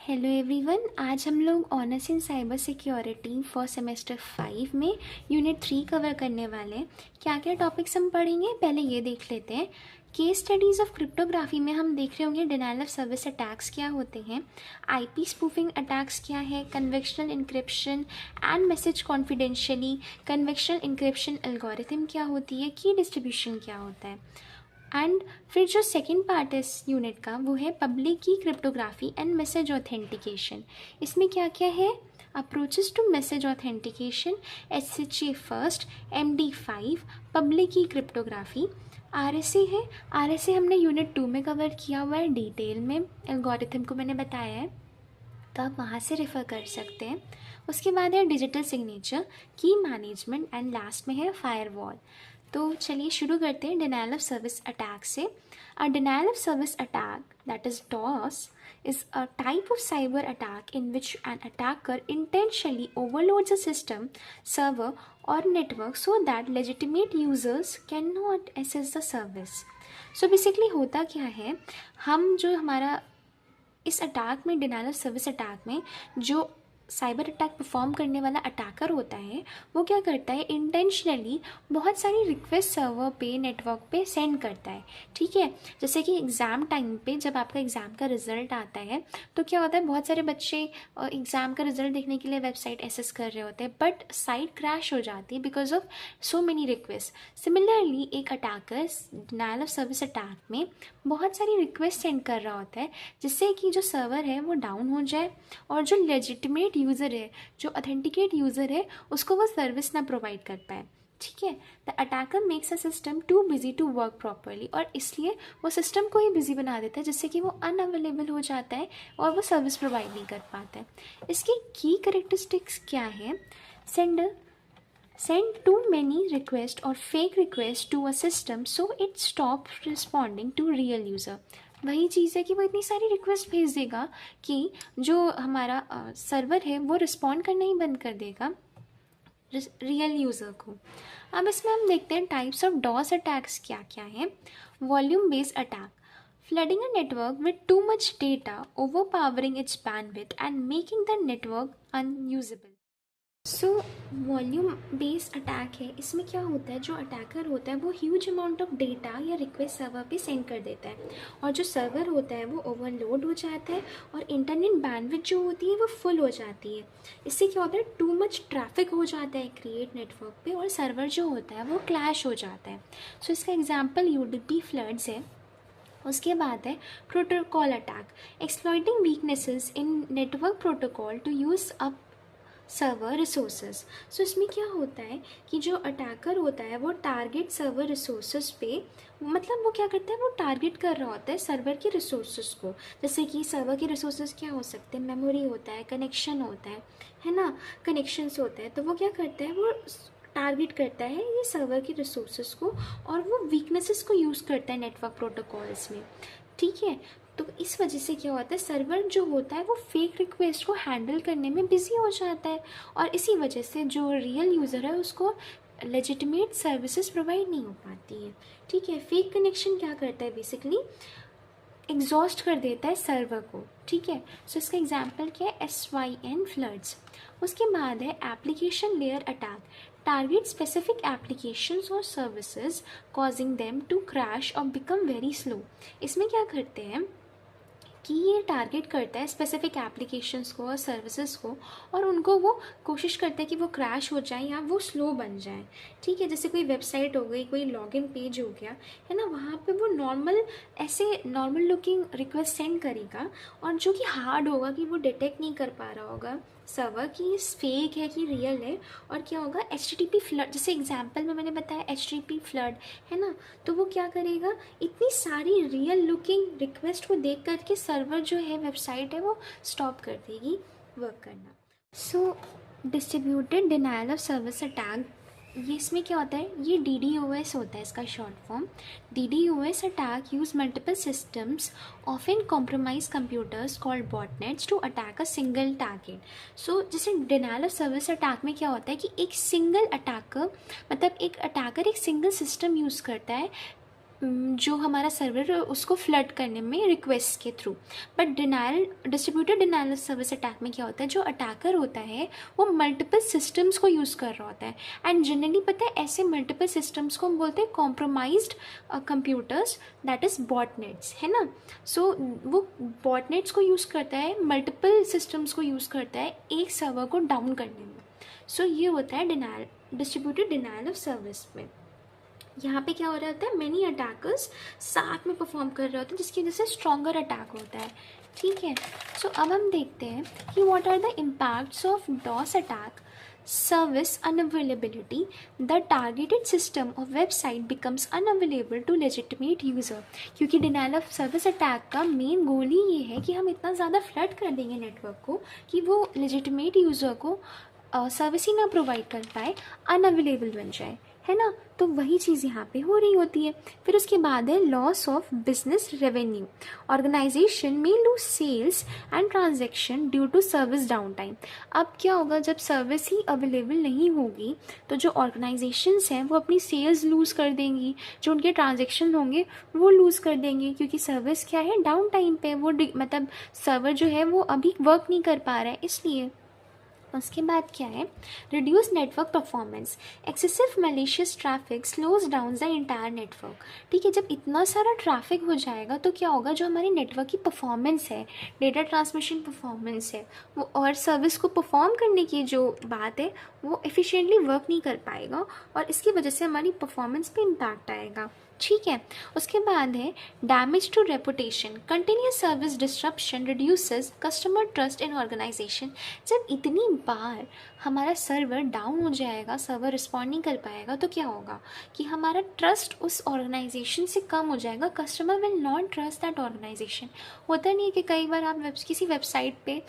Hello everyone, आज हम लोग honours in cyber security for semester 5 में यूनिट 3 कवर करने वाले हैं। क्या क्या टॉपिक्स हम पढ़ेंगे पहले ये देख लेते हैं। केस स्टडीज़ ऑफ क्रिप्टोग्राफी में हम देख रहे होंगे डिनायल ऑफ सर्विस अटैक्स क्या होते हैं, आईपी स्पूफिंग अटैक्स क्या है, conventional encryption and message confidentiality, conventional encryption algorithm क्या होती है, की डिस्ट्रीब्यूशन क्या होता है। एंड फिर जो सेकेंड पार्ट है इस यूनिट का वो है public key cryptography and message authentication. इसमें क्या क्या है, approaches to message authentication, SHA first, MD5, public key cryptography, RSA है। RSA हमने यूनिट 2 में कवर किया हुआ है डिटेल में, एल्गोरिथम को मैंने बताया है तो आप वहाँ से रेफ़र कर सकते हैं। उसके बाद है डिजिटल सिग्नेचर, की मैनेजमेंट एंड लास्ट में है फायरवॉल। तो चलिए शुरू करते हैं डिनायल ऑफ सर्विस अटैक से। A denial of service attack that is DOS is a type of cyber attack in which an attacker intentionally overloads a system, server or network so that legitimate users cannot access the service. So basically होता क्या है, हम जो हमारा इस attack में denial of service attack में जो साइबर अटैक परफॉर्म करने वाला अटैकर होता है वो क्या करता है, इंटेंशनली बहुत सारी रिक्वेस्ट सर्वर पे नेटवर्क पे सेंड करता है। ठीक है, जैसे कि एग्ज़ाम टाइम पे जब आपका एग्ज़ाम का रिजल्ट आता है तो क्या होता है, बहुत सारे बच्चे एग्ज़ाम का रिजल्ट देखने के लिए वेबसाइट एक्सेस कर रहे होते हैं बट साइट क्रैश हो जाती है because of so many request. Similarly एक attacker denial of service attack में बहुत सारी रिक्वेस्ट सेंड कर रहा होता है जिससे कि जो सर्वर है वो डाउन हो जाए और जो लेजिटिमेट यूज़र है, जो ऑथेंटिकेट यूज़र है, उसको वो सर्विस ना प्रोवाइड कर पाए। ठीक है, the attacker makes a system too busy to work properly, और इसलिए वो सिस्टम को ही बिजी बना देता है जिससे कि वो अनअवेलेबल हो जाता है और वो सर्विस प्रोवाइड नहीं कर पाता है। इसकी की कैरेक्टरिस्टिक्स क्या है, sender send too many requests or fake requests to a system so it stops responding to real user। वही चीज़ है कि वो इतनी सारी रिक्वेस्ट भेज देगा कि जो हमारा सर्वर है वो रिस्पॉन्ड करना ही बंद कर देगा रियल यूज़र को। अब इसमें हम देखते हैं टाइप्स ऑफ डॉस अटैक्स क्या क्या है। Volume based attack, flooding a network with too much data, overpowering its bandwidth and making the network unusable। So volume based attack है, इसमें क्या होता है, जो अटैकर होता है वो ह्यूज अमाउंट ऑफ डेटा या रिक्वेस्ट सर्वर पे सेंड कर देता है और जो सर्वर होता है वो ओवरलोड हो जाता है और इंटरनेट बैंडविड्थ जो होती है वो फुल हो जाती है। इससे क्या होता है, टू मच ट्रैफिक हो जाता है क्रिएट नेटवर्क पे और सर्वर जो होता है वो क्लैश हो जाता है। सो इसका एग्जाम्पल UDP फ्लड्स है। उसके बाद है protocol attack, exploiting weaknesses in network protocol to use up server resources. So इसमें क्या होता है कि जो अटैकर होता है वो टारगेट सर्वर रिसोर्सेज पे, मतलब वो क्या करता है, वो टारगेट कर रहा होता है सर्वर के रिसोर्सेज को। जैसे कि सर्वर के रिसोर्सेज क्या हो सकते हैं, मेमोरी होता है, कनेक्शन होता है ना, कनेक्शंस होते हैं। तो वो क्या करता है, वो टारगेट करता है ये सर्वर के रिसोर्सेज को और वो वीकनेसेस को यूज़ करता है नेटवर्क प्रोटोकॉल्स में। ठीक है, तो इस वजह से क्या होता है, सर्वर जो होता है वो फेक रिक्वेस्ट को हैंडल करने में बिजी हो जाता है और इसी वजह से जो रियल यूज़र है उसको लेजिटिमेट सर्विसेज प्रोवाइड नहीं हो पाती है। ठीक है, फेक कनेक्शन क्या करता है, बेसिकली एग्जॉस्ट कर देता है सर्वर को। ठीक है, सो इसका एग्जांपल क्या है, SYN फ्लड्स। उसके बाद है application layer attack, target specific applications और services causing them to crash और बिकम वेरी स्लो। इसमें क्या करते हैं कि ये टारगेट करता है स्पेसिफिक एप्लीकेशंस को और सर्विसेज को और उनको वो कोशिश करता है कि वो क्रैश हो जाए या वो स्लो बन जाए। ठीक है, जैसे कोई वेबसाइट हो गई, कोई लॉगिन पेज हो गया है ना, वहाँ पे वो नॉर्मल लुकिंग रिक्वेस्ट सेंड करेगा और जो कि हार्ड होगा कि वो डिटेक्ट नहीं कर पा रहा होगा सर्वर की ये फेक है कि रियल है। और क्या होगा, HTTP फ्लड, जैसे एग्जांपल में मैंने बताया HTTP फ्लड है ना, तो वो क्या करेगा, इतनी सारी रियल लुकिंग रिक्वेस्ट को देख करके सर्वर जो है वेबसाइट है वो स्टॉप कर देगी वर्क करना। So distributed denial of service attack, ये इसमें क्या होता है, ये DDoS होता है इसका short form. DDoS attack use multiple systems often compromise computers called botnets to attack a single target. So जैसे डिनायल ऑफ सर्विस अटैक में क्या होता है कि एक सिंगल अटैकर, मतलब एक अटैकर एक सिंगल सिस्टम यूज़ करता है जो हमारा सर्वर उसको फ्लड करने में रिक्वेस्ट के through. But distributed denial of service attack में क्या होता है, जो अटैकर होता है वो मल्टीपल सिस्टम्स को यूज़ कर रहा होता है। एंड जनरली पता है ऐसे मल्टीपल सिस्टम्स को हम बोलते हैं compromised computers, that is botnets, है ना। सो वो बॉटनेट्स को यूज़ करता है, मल्टीपल सिस्टम्स को यूज़ करता है एक सर्वर को डाउन करने में। सो ये होता है डिस्ट्रीब्यूटेड डिनाइल ऑफ सर्विस में। यहाँ पे क्या हो रहा होता है, मेनी अटैकर्स साथ में परफॉर्म कर रहे होते हैं, जिसकी वजह से स्ट्रॉन्गर अटैक होता है। ठीक है, सो अब हम देखते हैं कि what are the impacts of DoS attack. Service unavailability, the targeted system of website becomes unavailable to legitimate user. क्योंकि डिनाइल ऑफ सर्विस अटैक का मेन गोल ही ये है कि हम इतना ज़्यादा फ्लड कर देंगे नेटवर्क को कि वो लेजिटिमेट यूज़र को सर्विस ही ना प्रोवाइड कर पाए, अनअवेलेबल बन जाए, है ना। तो वही चीज़ यहाँ पे हो रही होती है। फिर उसके बाद है loss of business revenue. Organisation में lose sales and transaction due to service down time. अब क्या होगा, जब सर्विस ही अवेलेबल नहीं होगी तो जो ऑर्गेनाइजेशंस हैं वो अपनी सेल्स लूज़ कर देंगी, जो उनके ट्रांजैक्शन होंगे वो लूज़ कर देंगे, क्योंकि सर्विस क्या है, डाउन टाइम पे वो मतलब सर्वर जो है वो अभी वर्क नहीं कर पा रहा है, इसलिए। उसके बाद क्या है, reduce network performance. Excessive malicious traffic slows down the entire network. ठीक है, जब इतना सारा ट्रैफिक हो जाएगा तो क्या होगा, जो हमारी नेटवर्क की परफॉर्मेंस है, डेटा ट्रांसमिशन परफॉर्मेंस है वो, और सर्विस को परफॉर्म करने की जो बात है वो एफिशिएंटली वर्क नहीं कर पाएगा, और इसकी वजह से हमारी परफॉर्मेंस पे इम्पैक्ट आएगा। ठीक है, उसके बाद है damage to reputation. Continuous service disruption reduces customer trust in organization. जब इतनी बार हमारा सर्वर डाउन हो जाएगा, सर्वर रिस्पॉन्ड नहीं कर पाएगा, तो क्या होगा कि हमारा ट्रस्ट उस ऑर्गेनाइजेशन से कम हो जाएगा। Customer will not trust that organization. होता नहीं है कि कई बार आप किसी वेबसाइट पे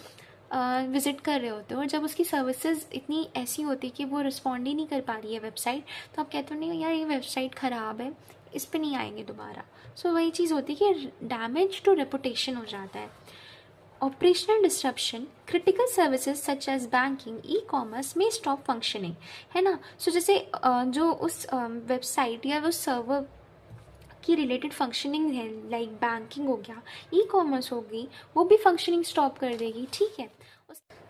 विज़िट कर रहे होते हो और जब उसकी सर्विसेज इतनी ऐसी होती कि वो रिस्पॉन्ड ही नहीं कर पा रही है वेबसाइट, तो आप कहते हो नहीं यार ये वेबसाइट ख़राब है, इस पे नहीं आएंगे दोबारा। सो वही चीज़ होती है कि डैमेज टू रेपुटेशन हो जाता है। Operational disruption, critical services such as banking, e commerce में स्टॉप फंक्शनिंग, है ना। सो जैसे जो उस वेबसाइट या उस सर्वर की रिलेटेड फंक्शनिंग है, लाइक बैंकिंग हो गया, ई कॉमर्स होगी, वो भी फंक्शनिंग स्टॉप कर देगी। ठीक है,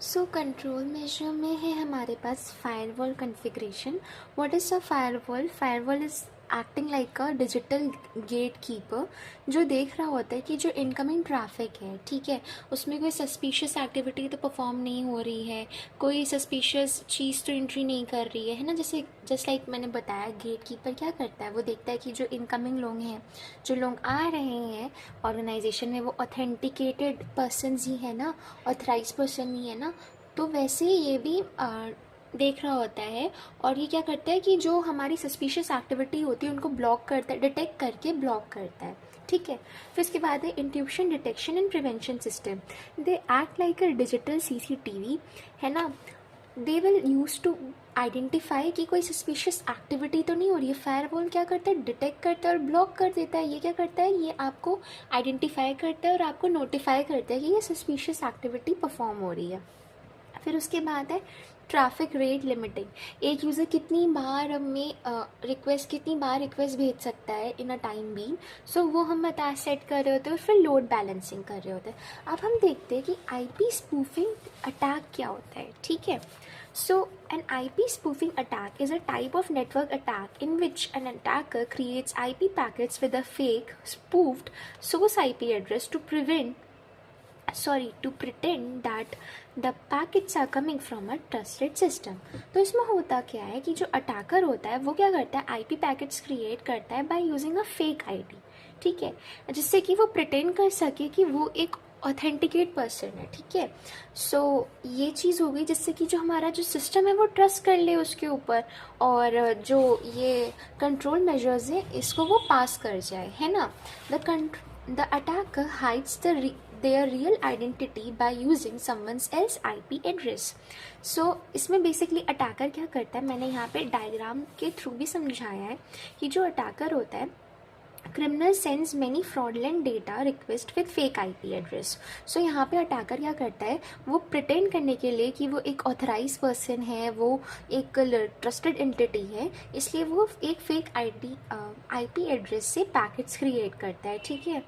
सो कंट्रोल मेजर में है हमारे पास firewall configuration. What is a firewall? Firewall is acting like a digital gatekeeper, जो देख रहा होता है कि जो इनकमिंग ट्रैफिक है, ठीक है, उसमें कोई सस्पिशियस एक्टिविटी तो परफॉर्म नहीं हो रही है, कोई सस्पिशियस चीज़ तो एंट्री नहीं कर रही है ना। जैसे जस्ट लाइक मैंने बताया, गेट कीपर क्या करता है, वो देखता है कि जो इनकमिंग लोग हैं, जो लोग आ रहे हैं ऑर्गेनाइजेशन में, वो ऑथेंटिकेटेड पर्सनस ही है ना, ऑथराइज पर्सन ही है ना। तो वैसे ये भी देख रहा होता है, और ये क्या करता है कि जो हमारी सस्पिशियस एक्टिविटी होती है उनको ब्लॉक करता है, डिटेक्ट करके ब्लॉक करता है। ठीक है, फिर इसके बाद है intrusion detection and prevention system. They act like a digital CCTV, है ना। They will use to identify कि कोई सस्पिशियस एक्टिविटी तो नहीं हो रही है। फायरवॉल क्या करता है, डिटेक्ट करता है और ब्लॉक कर देता है। ये क्या करता है, ये आपको आइडेंटिफाई करता है और आपको नोटिफाई करता है कि ये सस्पिशियस एक्टिविटी परफॉर्म हो रही है। फिर उसके बाद है ट्रैफिक रेट लिमिटिंग। एक यूज़र कितनी बार हमें कितनी बार रिक्वेस्ट भेज सकता है इन अ टाइम बीइंग, सो वो हम बता सेट कर रहे होते हैं। फिर लोड बैलेंसिंग कर रहे होते हैं। अब हम देखते हैं कि आईपी स्पूफिंग अटैक क्या होता है। ठीक है, सो an IP spoofing attack is a type of network attack in which an attacker creates IP packets with a fake spoofed source IP address to pretend that the packets are coming from a trusted system। तो इसमें होता क्या है कि जो attacker होता है वो क्या करता है, आईपी पैकेट्स क्रिएट करता है by using a fake ID. ठीक है, जिससे कि वो प्रिटेंड कर सके कि वो एक ऑथेंटिकेट पर्सन है। ठीक है, सो ये चीज़ हो गई जिससे कि जो हमारा जो सिस्टम है वो ट्रस्ट कर ले उसके ऊपर, और जो ये कंट्रोल मेजर्स हैं इसको वो पास कर जाए, है ना। The attacker hides their real identity by using someone else IP address। so इसमें बेसिकली अटैकर क्या करता है, मैंने यहाँ पे डायग्राम के थ्रू भी समझाया है कि जो अटैकर होता है criminal sends many fraudulent data request with fake IP address. So यहाँ पे अटैकर क्या करता है, वो प्रिटेंड करने के लिए कि वो एक ऑथराइज पर्सन है, वो एक ट्रस्टेड एंटिटी है, इसलिए वो एक फेक आईपी एड्रेस से पैकेट्स क्रिएट करता है, ठीक है।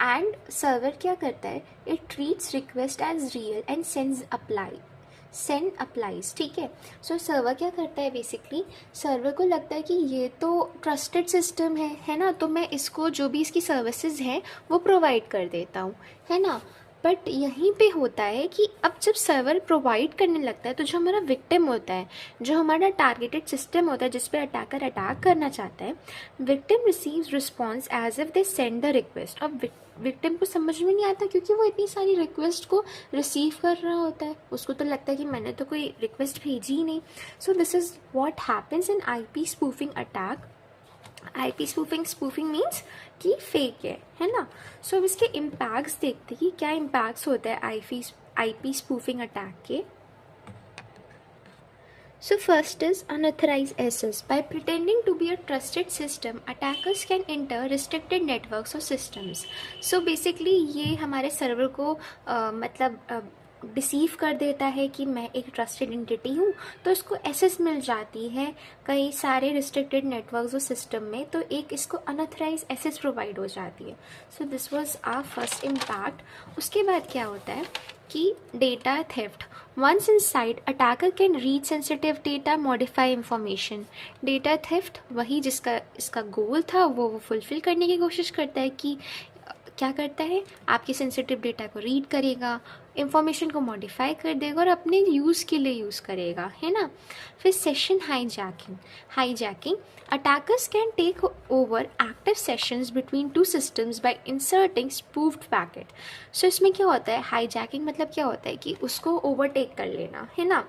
एंड सर्वर क्या करता है, it treats request as real and send replies, ठीक है। सो सर्वर क्या करता है, बेसिकली सर्वर को लगता है कि ये तो ट्रस्टेड सिस्टम है ना, तो मैं इसको जो भी इसकी सर्विसेज हैं वो प्रोवाइड कर देता हूँ, है ना। बट यहीं पे होता है कि अब जब सर्वर प्रोवाइड करने लगता है तो जो हमारा विक्टिम होता है, जो हमारा टारगेटेड सिस्टम होता है जिस पे अटैकर अटैक करना चाहता है, victim receives response as if they send the request. अब विक्टिम को समझ में नहीं आता क्योंकि वो इतनी सारी रिक्वेस्ट को रिसीव कर रहा होता है, उसको तो लगता है कि मैंने तो कोई रिक्वेस्ट भेजी ही नहीं। सो this is what happens in IP spoofing attack. IP spoofing means कि फेक है ना। सो अब इसके इम्पैक्ट्स देखते हैं कि क्या इम्पैक्ट्स होता है आईपी स्पूफिंग अटैक के। So first is unauthorized access. By pretending to be a trusted system, attackers can enter restricted networks or systems. So basically ये हमारे सर्वर को मतलब डिसीव कर देता है कि मैं एक ट्रस्टेड एंटिटी हूँ, तो इसको एसेस मिल जाती है कई सारे रिस्ट्रिक्टेड नेटवर्क्स और सिस्टम में, तो एक इसको अनऑथराइज एसेस प्रोवाइड हो जाती है। So this was our first impact. उसके बाद क्या होता है कि data theft. Once inside, attacker can read sensitive data, modify information. Data theft वही जिसका इसका गोल था वो फुलफिल करने की कोशिश करता है कि क्या करता है, आपके सेंसिटिव डेटा को रीड करेगा, इंफॉर्मेशन को मॉडिफाई कर देगा और अपने यूज़ के लिए यूज़ करेगा, है ना। फिर session hijacking attackers can take over active sessions between two systems by inserting spoofed packet. So इसमें क्या होता है, हाईजैकिंग मतलब क्या होता है कि उसको ओवरटेक कर लेना, है ना,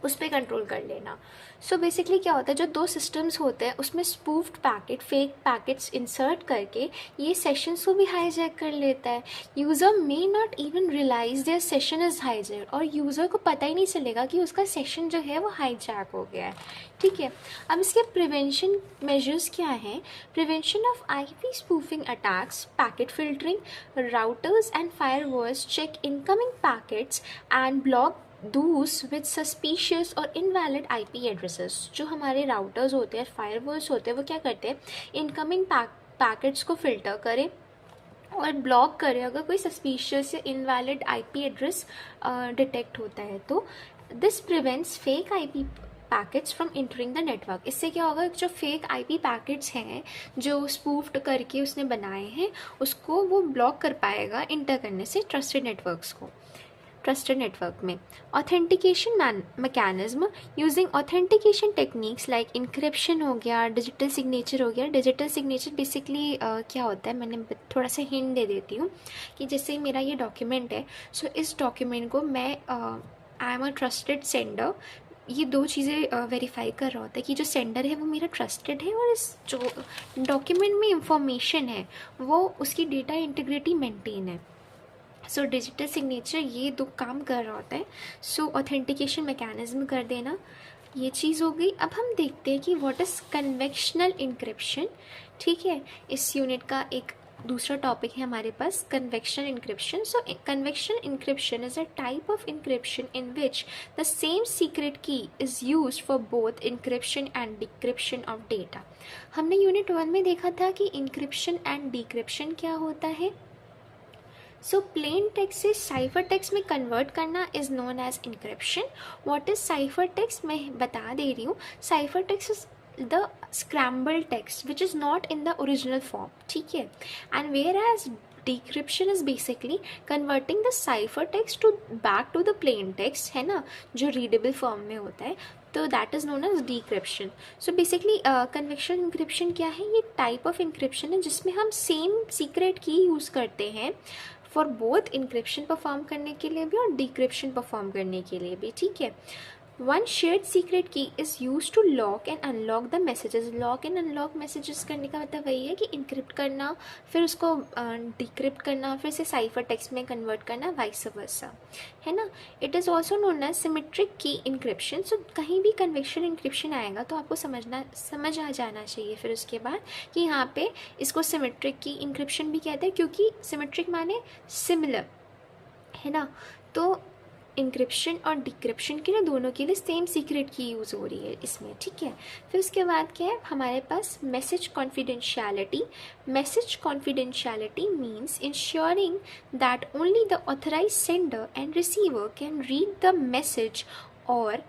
उस पर कंट्रोल कर लेना। सो बेसिकली क्या होता है, जो दो सिस्टम्स होते हैं उसमें spoofed packet, fake packets insert करके ये सेशंस को भी हाईजैक कर लेता है। User may not even realize their session is hijack, और यूज़र को पता ही नहीं चलेगा कि उसका सेशन जो है वो हाईजैक हो गया है, ठीक है। अब इसके प्रिवेंशन मेजर्स क्या हैं। Prevention of IP spoofing attacks, packet filtering, routers and firewalls check incoming packets and block those with suspicious और invalid IP addresses। जो हमारे राउटर्स होते हैं, फायरवॉल्स होते हैं, वो क्या करते हैं, इनकमिंग पैकेट्स को फिल्टर करें और ब्लॉक करें अगर कोई सस्पिशियस या इनवैलिड IP एड्रेस डिटेक्ट होता है तो। This prevents fake IP packets from entering the network. इससे क्या होगा, जो फेक IP पैकेट्स हैं जो स्पूफ्ड करके उसने बनाए हैं उसको वो ब्लॉक कर पाएगा इंटर करने से ट्रस्टेड नेटवर्क में। Authentication mechanism using authentication techniques like encryption हो गया, डिजिटल सिग्नेचर हो गया। डिजिटल सिग्नेचर बेसिकली क्या होता है, मैंने थोड़ा सा हिंट दे देती हूँ कि जैसे मेरा ये डॉक्यूमेंट है, सो इस डॉक्यूमेंट को मैं I am a trusted sender, ये दो चीज़ें वेरीफाई कर रहा होता है कि जो सेंडर है वो मेरा ट्रस्टेड है और इस जो डॉक्यूमेंट में इंफॉर्मेशन है वो उसकी डेटा इंटीग्रिटी मेंटेन है। सो डिजिटल सिग्नेचर ये दो काम कर रहा होता है। सो ऑथेंटिकेशन मैकेनिज्म कर देना, ये चीज़ हो गई। अब हम देखते हैं कि व्हाट इज़ कन्वेक्शनल इंक्रिप्शन, ठीक है। इस यूनिट का एक दूसरा टॉपिक है हमारे पास, convection encryption. So convection encryption is a type of encryption in which the same secret key is use for both encryption and decryption of data. हमने यूनिट 1 में देखा था कि इंक्रिप्शन एंड डिक्रिप्शन क्या होता है। सो प्लेन टेक्स्ट से cipher text में कन्वर्ट करना is known as encryption. What is cipher text, मैं बता दे रही हूँ। Cipher text is the scrambled text which is not in the original form, ठीक है। and whereas decryption is basically converting the cipher text to back to the plain text, है ना, जो readable form में होता है, तो that is known as decryption। so basically convection encryption क्या है, ये type of encryption है जिसमें हम same secret key use करते हैं फॉर बोथ इंक्रिप्शन परफॉर्म करने के लिए भी और डिक्रिप्शन परफॉर्म करने के लिए भी, ठीक है। One shared secret key is use to lock and unlock the messages. Lock and unlock messages करने का मतलब वही है कि इनक्रिप्ट करना, फिर उसको डिक्रिप्ट करना, फिर से साइफर टेक्स्ट में कन्वर्ट करना, वाइस वर्सा, है ना। It is also known as symmetric key encryption. So कहीं भी कन्वेक्शन इंक्रिप्शन आएगा तो आपको समझ आ जाना चाहिए फिर उसके बाद कि यहाँ पे इसको सिमेट्रिक की इंक्रिप्शन भी कहते हैं, क्योंकि सिमेट्रिक माने सिमिलर, है ना। तो इंक्रिप्शन और डिक्रिप्शन के लिए दोनों के लिए सेम सीक्रेट की यूज़ हो रही है इसमें, ठीक है। फिर उसके बाद क्या है हमारे पास message confidentiality. Message confidentiality means ensuring that only the authorise sender and receiver can read the message और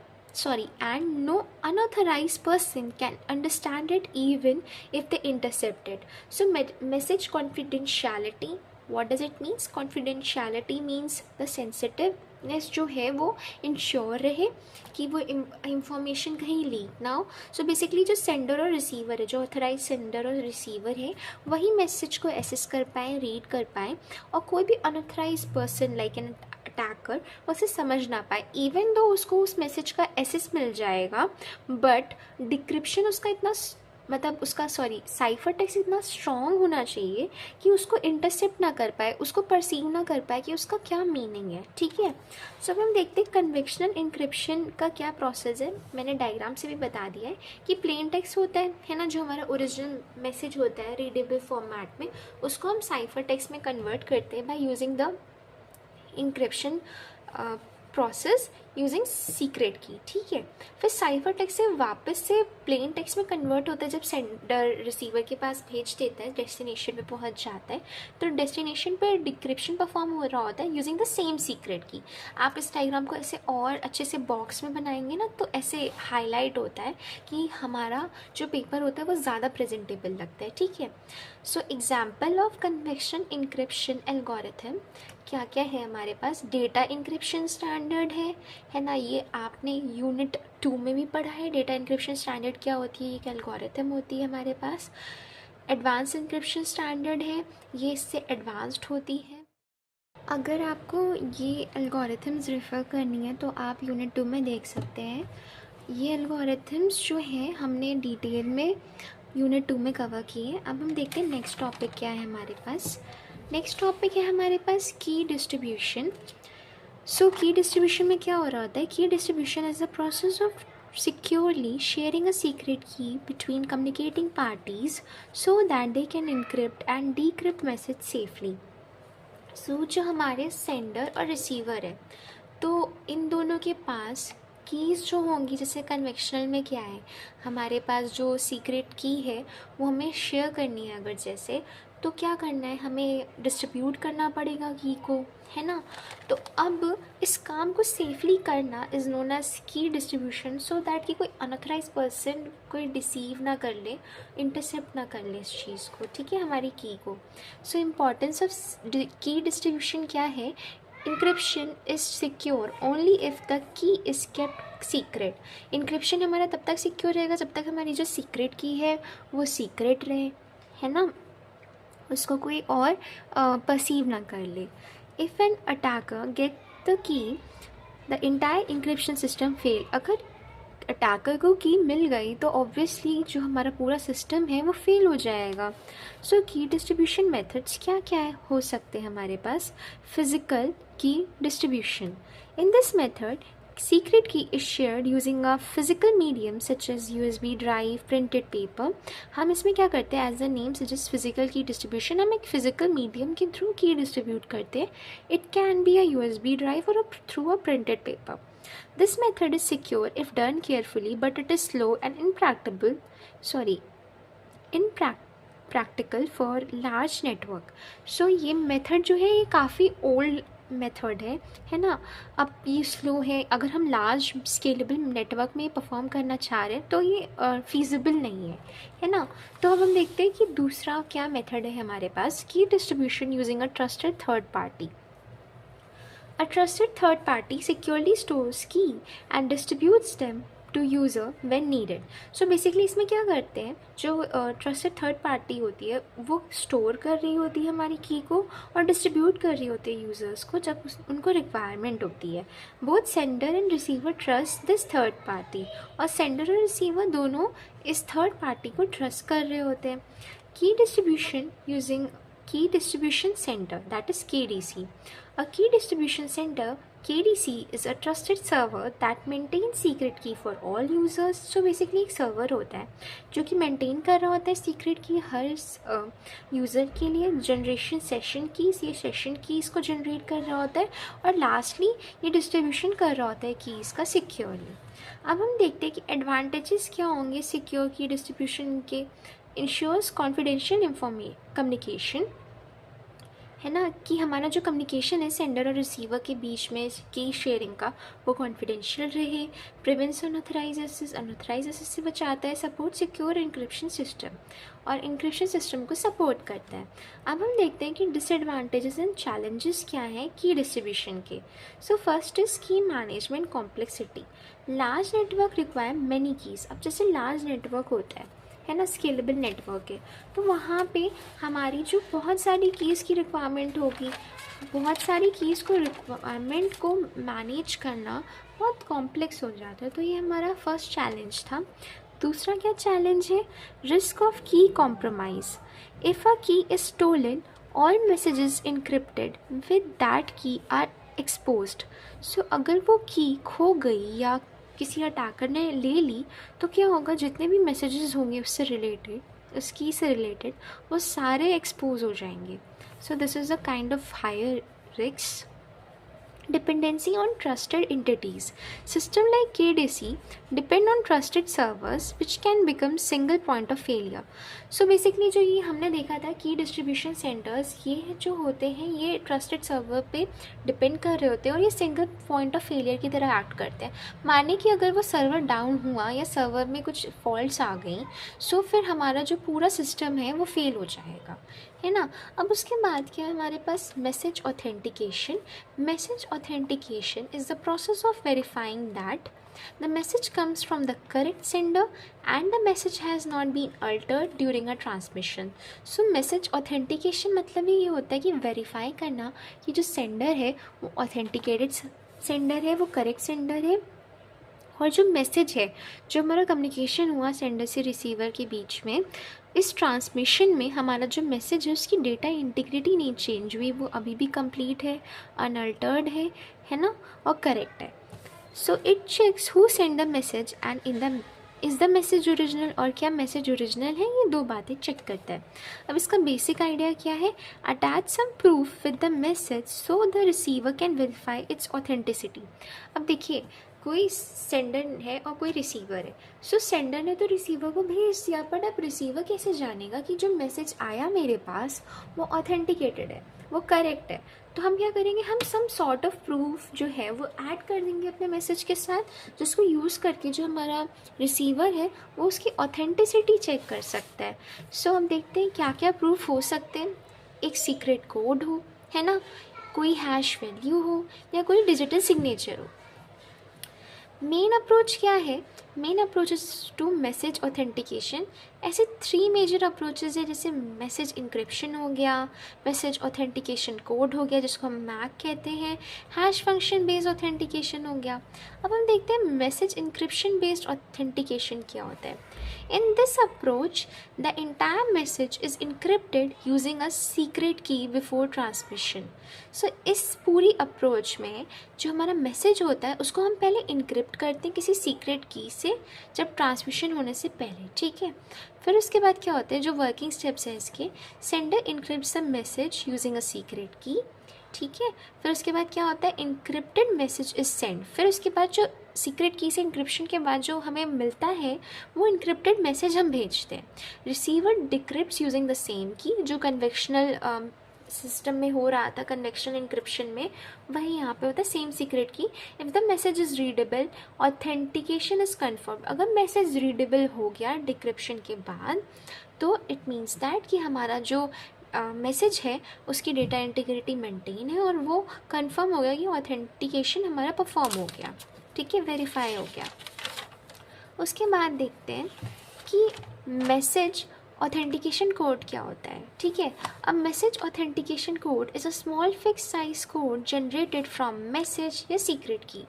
and no unauthorized person can understand it even if they intercept it. So message confidentiality, what does it means? Confidentiality means the sensitiveness जो है वो ensure रहे कि वो information कहीं leak ना हो। सो बेसिकली जो सेंडर और रिसीवर है, जो ऑथराइज सेंडर और रिसीवर है, वही मैसेज को एसेस कर पाए, रीड कर पाए, और कोई भी unauthorize person like an attacker उसे समझ ना पाए। इवन दो उसको उस मैसेज का एसेस मिल जाएगा, बट डिक्रिप्शन उसका इतना साइफर टेक्स्ट इतना स्ट्रॉन्ग होना चाहिए कि उसको इंटरसेप्ट ना कर पाए, उसको परसीव ना कर पाए कि उसका क्या मीनिंग है, ठीक है। सो अब हम देखते हैं कन्वेक्शनल इंक्रिप्शन का क्या प्रोसेस है। मैंने डायग्राम से भी बता दिया है कि प्लेन टेक्स्ट होता है ना, जो हमारा ओरिजिनल मैसेज होता है रीडेबल फॉर्मेट में, उसको हम साइफर टेक्स्ट में कन्वर्ट करते हैं by using the encryption process using secret key, ठीक है। फिर साइफर टेक्स्ट से वापस से प्लेन टेक्स्ट में कन्वर्ट होता है जब सेंडर रिसीवर के पास भेज देता है, डेस्टिनेशन पे पहुंच जाता है, तो डेस्टिनेशन पर डिक्रिप्शन परफॉर्म हो रहा होता है यूजिंग द सेम सीक्रेट की। आप इस डायग्राम को ऐसे और अच्छे से बॉक्स में बनाएंगे ना, तो ऐसे हाईलाइट होता है कि हमारा जो पेपर होता है वो ज़्यादा प्रेजेंटेबल लगता है, ठीक है। So example of conventional encryption algorithm क्या क्या है हमारे पास। डेटा इंक्रिप्शन स्टैंडर्ड है ना, ये आपने यूनिट 2 में भी पढ़ा है। डेटा इंक्रिप्शन स्टैंडर्ड क्या होती है, एक एल्गोरिथम होती है हमारे पास। एडवांस इंक्रिप्शन स्टैंडर्ड है, ये इससे एडवांस्ड होती है। अगर आपको ये एल्गोरिथम्स रेफ़र करनी है तो आप यूनिट 2 में देख सकते हैं। ये एल्गोरिथम्स जो हैं हमने डिटेल में यूनिट 2 में कवर किए। अब हम देखते हैं नेक्स्ट टॉपिक क्या है हमारे पास। नेक्स्ट टॉपिक है हमारे पास की डिस्ट्रीब्यूशन। सो की डिस्ट्रीब्यूशन में क्या हो रहा होता है, key distribution is the process of securely sharing a secret key between communicating parties so that they can encrypt and decrypt message safely. सो जो हमारे सेंडर और रिसीवर है, तो इन दोनों के पास कीज़ जो होंगी, जैसे कन्वेक्शनल में क्या है, हमारे पास जो सीक्रेट की है वो हमें शेयर करनी है अगर जैसे, तो क्या करना है, हमें डिस्ट्रीब्यूट करना पड़ेगा की को, है ना। तो अब इस काम को सेफली करना इज़ नोन एज की डिस्ट्रीब्यूशन, सो दैट कि कोई अनऑथराइज पर्सन कोई डिसीव ना कर ले, इंटरसेप्ट ना कर ले इस चीज़ को, ठीक है, हमारी की को। So importance of key distribution क्या है, encryption is secure only if the key is kept secret. Encryption हमारा तब तक सिक्योर रहेगा जब तक हमारी जो सीक्रेट की है वो सीक्रेट रहे, है ना, उसको कोई और परसीव ना कर ले। If an attacker get the key the entire encryption system fail. अगर अटैकर को की मिल गई तो ऑब्वियसली जो हमारा पूरा सिस्टम है वो फेल हो जाएगा। सो की डिस्ट्रीब्यूशन मेथड्स क्या क्या हो सकते हैं हमारे पास। Physical key distribution, in this method secret key is shared using a physical medium such as USB drive, printed paper. हम इसमें क्या करते हैं, as a name suggest physical key distribution, हम एक फिजिकल मीडियम के थ्रू की डिस्ट्रीब्यूट करते हैं। It can be a USB drive or through a printed paper. This method is secure if done carefully, but it is slow and impractical for large network. So ये method जो है ये काफ़ी old method है ना। अब ये slow है, अगर हम लार्ज स्केलेबल नेटवर्क में परफॉर्म करना चाह रहे हैं तो ये फीजिबल नहीं है ना। तो अब हम देखते हैं कि दूसरा क्या मेथड है हमारे पास, की distribution using a trusted third party. A trusted third party securely stores key and distributes them to user when needed. So basically इसमें क्या करते हैं, जो ट्रस्टेड थर्ड पार्टी होती है वो स्टोर कर रही होती है हमारी की को और डिस्ट्रीब्यूट कर रही होती है यूज़र्स को जब उनको रिक्वायरमेंट होती है। Both sender and receiver trust this third party, और सेंडर और रिसीवर दोनों इस थर्ड पार्टी को ट्रस्ट कर रहे होते हैं। की distribution using Key Distribution Center, that is KDC. A Key Distribution Center, KDC, is a trusted server that maintains secret key for all users. So basically एक सर्वर होता है जो कि मेंटेन कर रहा होता है सीक्रेट की हर यूज़र के लिए, जनरेशन सेशन कीज़, ये सेशन कीज़ को जनरेट कर रहा होता है, और लास्टली ये डिस्ट्रीब्यूशन कर रहा होता है कीज़ का सिक्योरली। अब हम देखते हैं कि एडवांटेजेस क्या होंगे सिक्योर की डिस्ट्रीब्यूशन के। इंश्योर्स कॉन्फिडेंशियल कम्युनिकेशन, है ना, कि हमारा जो कम्युनिकेशन है सेंडर और रिसीवर के बीच में की शेयरिंग का वो कॉन्फिडेंशियल रहे। प्रिवेंट्स अनऑथराइज्ड एक्सेस से बचाता है। सपोर्ट सिक्योर इंक्रिप्शन सिस्टम, और इंक्रिप्शन सिस्टम को सपोर्ट करता है। अब हम देखते हैं कि डिसएडवांटेजेस एंड चैलेंजेस क्या हैं की डिस्ट्रीब्यूशन के। सो फर्स्ट इज की management complexity. Large network require many keys. अब जैसे लार्ज नेटवर्क होता है ना, स्केलेबल नेटवर्क है, तो वहाँ पे हमारी जो बहुत सारी कीज़ की रिक्वायरमेंट होगी, बहुत सारी कीज़ को रिक्वायरमेंट को मैनेज करना बहुत कॉम्प्लेक्स हो जाता है। तो ये हमारा फर्स्ट चैलेंज था। दूसरा क्या चैलेंज है, risk of key compromise. If a key is stolen, all messages encrypted with that key are exposed. So अगर वो की खो गई या किसी अटैकर ने ले ली तो क्या होगा, जितने भी मैसेजेस होंगे उससे रिलेटेड, उस की से रिलेटेड, वो सारे एक्सपोज हो जाएंगे। So this is a kind of higher risk. Dependency on trusted entities. System like KDC depend on trusted servers which can become single point of failure. So basically जो ये हमने देखा था कि डिस्ट्रीब्यूशन सेंटर्स ये जो होते हैं ये ट्रस्टेड सर्वर पे डिपेंड कर रहे होते हैं और ये सिंगल पॉइंट ऑफ फेलियर की तरह एक्ट करते हैं। माने कि अगर वो सर्वर डाउन हुआ या सर्वर में कुछ फॉल्ट्स आ गई, सो फिर हमारा जो पूरा सिस्टम है वो फेल हो जाएगा, है ना। अब उसके बाद क्या है हमारे पास, message authentication. Message authentication is the process of verifying that the message comes from the correct sender and the message has not been altered during a transmission. So message authentication मतलब ये होता है कि वेरीफाई करना कि जो sender है वो ऑथेंटिकेटेड सेंडर है, वो करेक्ट सेंडर है, और जो मैसेज है, जो हमारा कम्युनिकेशन हुआ सेंडर से रिसीवर के बीच में, इस ट्रांसमिशन में हमारा जो मैसेज है उसकी डेटा इंटीग्रिटी नहीं चेंज हुई, वो अभी भी कंप्लीट है, अनअल्टर्ड है ना, और करेक्ट है। So it checks who send the message and is the message original, और क्या मैसेज ओरिजिनल है, ये दो बातें चेक करता है। अब इसका बेसिक आइडिया क्या है, attach some proof with the message so the receiver can verify its authenticity. अब देखिए कोई सेंडर है और कोई रिसीवर है। सो सेंडर ने तो रिसीवर को भेज दिया, बट अब रिसीवर कैसे जानेगा कि जो मैसेज आया मेरे पास वो ऑथेंटिकेटेड है, वो करेक्ट है। तो हम क्या करेंगे, हम सम सॉर्ट ऑफ प्रूफ जो है वो ऐड कर देंगे अपने मैसेज के साथ, जिसको यूज़ करके जो हमारा रिसीवर है वो उसकी ऑथेंटिसिटी चेक कर सकता है। सो हम देखते हैं क्या क्या प्रूफ हो सकते हैं। एक सीक्रेट कोड हो, है ना, कोई हैश वैल्यू हो, या कोई डिजिटल सिग्नेचर हो। मेन अप्रोच क्या है, main approaches to message authentication, ऐसे 3 मेजर अप्रोचेस है, जैसे मैसेज इंक्रिप्शन हो गया, मैसेज ऑथेंटिकेशन कोड हो गया जिसको हम मैक कहते हैं, हैश फंक्शन बेस्ड ऑथेंटिकेशन हो गया। अब हम देखते हैं मैसेज इंक्रिप्शन बेस्ड ऑथेंटिकेशन क्या होता है। In this approach the entire message is encrypted using a secret की बिफोर ट्रांसमिशन। सो इस पूरी अप्रोच में जो हमारा मैसेज होता है उसको हम पहले इनक्रिप्ट करते हैं किसी सीक्रेट की से, जब ट्रांसमिशन होने से पहले, ठीक है। फिर उसके बाद क्या होता है, जो वर्किंग स्टेप्स हैं इसके, sender encrypts the message using a secret key, ठीक है। फिर उसके बाद क्या होता है, इनक्रिप्टेड मैसेज इज सेंड। फिर उसके बाद जो सीक्रेट की से इंक्रिप्शन के बाद जो हमें मिलता है वो इनक्रिप्टेड मैसेज हम भेजते हैं। रिसीवर डिक्रिप्ट्स यूजिंग द सेम की, जो कन्वेक्शनल सिस्टम में हो रहा था, कन्वेक्शन इंक्रिप्शन में, वही यहाँ पे होता है सेम सीक्रेट की। If the message is readable authentication is confirm. अगर मैसेज रीडेबल हो गया डिक्रिप्शन के बाद, तो इट मीन्स दैट कि हमारा जो मैसेज है उसकी डेटा इंटीग्रिटी मेंटेन है और वो कंफर्म हो गया कि ऑथेंटिकेशन हमारा परफॉर्म हो गया, ठीक है, वेरीफाई हो गया। उसके बाद देखते हैं कि मैसेज ऑथेंटिकेशन कोड क्या होता है। ठीक है, a message authentication code is a small fix size code generated from message या सीक्रेट की।